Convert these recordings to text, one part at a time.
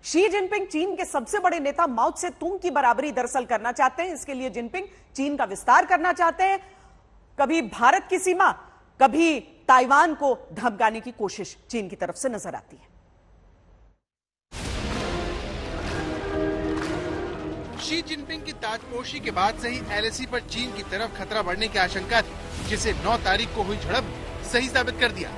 Xi Jinping चीन के सबसे बड़े नेता माओ त्से तुंग की बराबरी दरअसल करना चाहते हैं। इसके लिए जिनपिंग चीन का विस्तार करना चाहते हैं। कभी भारत की सीमा, कभी ताइवान को धमकाने की कोशिश चीन की तरफ से नजर आती है। शी जिनपिंग की ताजपोशी के बाद से ही एलएसी पर चीन की तरफ खतरा बढ़ने की आशंका थी, जिसे 9 तारीख को हुई झड़प सही साबित कर दिया।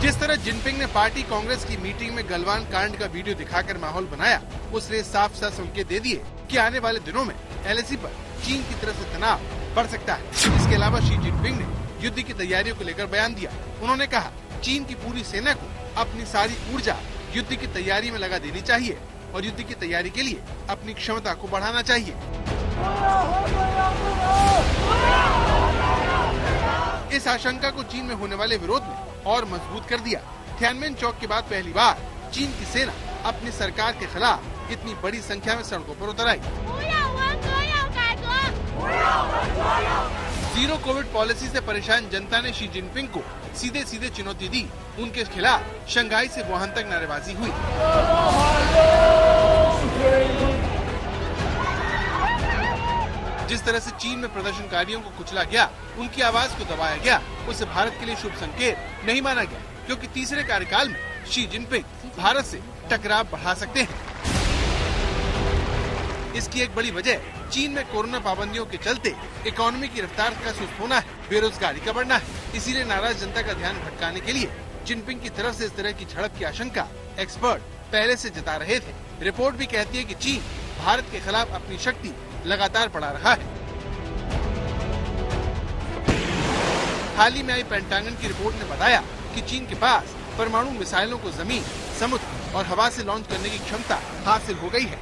जिस तरह जिनपिंग ने पार्टी कांग्रेस की मीटिंग में गलवान कांड का वीडियो दिखाकर माहौल बनाया, उसने साफ साफ संकेत दे दिए कि आने वाले दिनों में एलएसी पर चीन की तरफ से तनाव बढ़ सकता है। इसके अलावा शी जिनपिंग ने युद्ध की तैयारियों को लेकर बयान दिया। उन्होंने कहा, चीन की पूरी सेना को अपनी सारी ऊर्जा युद्ध की तैयारी में लगा देनी चाहिए और युद्ध की तैयारी के लिए अपनी क्षमता को बढ़ाना चाहिए। इस आशंका को चीन में होने वाले विरोध में और मजबूत कर दिया। थियानमेन चौक के बाद पहली बार चीन की सेना अपनी सरकार के खिलाफ इतनी बड़ी संख्या में सड़कों पर उतर आई। जीरो कोविड पॉलिसी से परेशान जनता ने शी जिनपिंग को सीधे सीधे चुनौती दी। उनके खिलाफ शंघाई से वुहान तक नारेबाजी हुई। जिस तरह से चीन में प्रदर्शनकारियों को कुचला गया, उनकी आवाज को दबाया गया, उसे भारत के लिए शुभ संकेत नहीं माना गया, क्योंकि तीसरे कार्यकाल में शी जिनपिंग भारत से टकराव बढ़ा सकते हैं। इसकी एक बड़ी वजह चीन में कोरोना पाबंदियों के चलते इकोनॉमी की रफ्तार का सुस्त होना है, बेरोजगारी का बढ़ना है। इसीलिए नाराज जनता का ध्यान भटकाने के लिए जिनपिंग की तरफ से इस तरह की झड़प की आशंका एक्सपर्ट पहले से जता रहे थे। रिपोर्ट भी कहती है कि चीन भारत के खिलाफ अपनी शक्ति लगातार बढ़ा रहा है। हाल ही में आई पेंटागन की रिपोर्ट ने बताया कि चीन के पास परमाणु मिसाइलों को जमीन, समुद्र और हवा से लॉन्च करने की क्षमता हासिल हो गई है।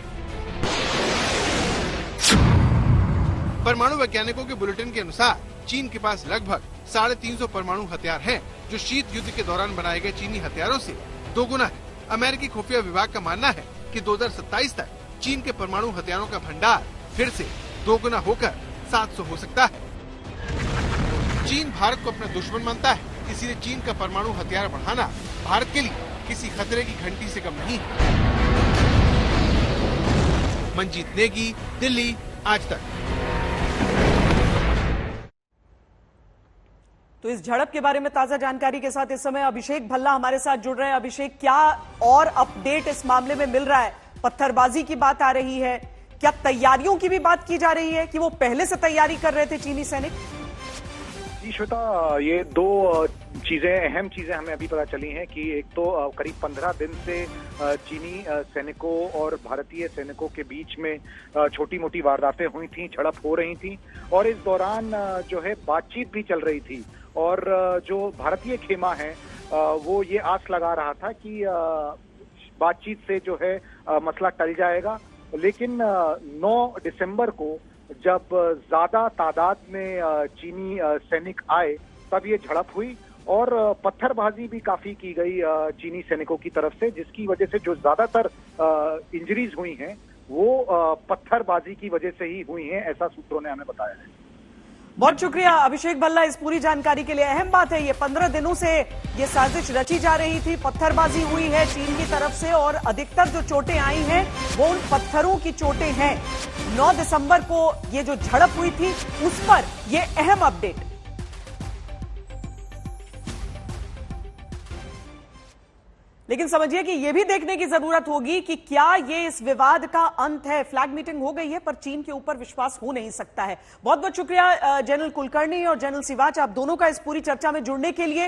परमाणु वैज्ञानिकों के बुलेटिन के अनुसार चीन के पास लगभग 350 परमाणु हथियार हैं, जो शीत युद्ध के दौरान बनाए गए चीनी हथियारों से 2 गुना है। अमेरिकी खुफिया विभाग का मानना है कि 2027 तक चीन के परमाणु हथियारों का भंडार फिर से 2 गुना होकर 700 हो सकता है। चीन भारत को अपना दुश्मन मानता है, इसीलिए चीन का परमाणु हथियार बढ़ाना भारत के लिए किसी खतरे की घंटी से कम नहीं है। मंजीत नेगी, दिल्ली, आज तक। तो इस झड़प के बारे में ताजा जानकारी के साथ इस समय अभिषेक भल्ला हमारे साथ जुड़ रहे हैं। अभिषेक, क्या और अपडेट इस मामले में मिल रहा है? पत्थरबाजी की बात आ रही है, क्या तैयारियों की भी बात की जा रही है कि वो पहले से तैयारी कर रहे थे चीनी सैनिक? जी श्वेता, ये 2 अहम चीजें हमें अभी पता चली हैं कि एक तो करीब 15 दिन से चीनी सैनिकों और भारतीय सैनिकों के बीच में छोटी मोटी वारदातें हुई थी, झड़प हो रही थी और इस दौरान जो है बातचीत भी चल रही थी। और जो भारतीय खेमा है वो ये आस लगा रहा था कि बातचीत से जो है मसला टल जाएगा, लेकिन 9 दिसंबर को जब ज्यादा तादाद में चीनी सैनिक आए तब ये झड़प हुई और पत्थरबाजी भी काफी की गई चीनी सैनिकों की तरफ से, जिसकी वजह से जो ज्यादातर इंजरीज हुई हैं वो पत्थरबाजी की वजह से ही हुई हैं, ऐसा सूत्रों ने हमें बताया है। बहुत शुक्रिया अभिषेक भल्ला इस पूरी जानकारी के लिए। अहम बात है, ये 15 दिनों से ये साजिश रची जा रही थी, पत्थरबाजी हुई है चीन की तरफ से और अधिकतर जो चोटें आई हैं वो उन पत्थरों की चोटें हैं। 9 दिसंबर को ये जो झड़प हुई थी उस पर ये अहम अपडेट। लेकिन समझिए कि यह भी देखने की जरूरत होगी कि क्या ये इस विवाद का अंत है। फ्लैग मीटिंग हो गई है पर चीन के ऊपर विश्वास हो नहीं सकता है। बहुत बहुत शुक्रिया जनरल कुलकर्णी और जनरल सिवाच, आप दोनों का इस पूरी चर्चा में जुड़ने के लिए।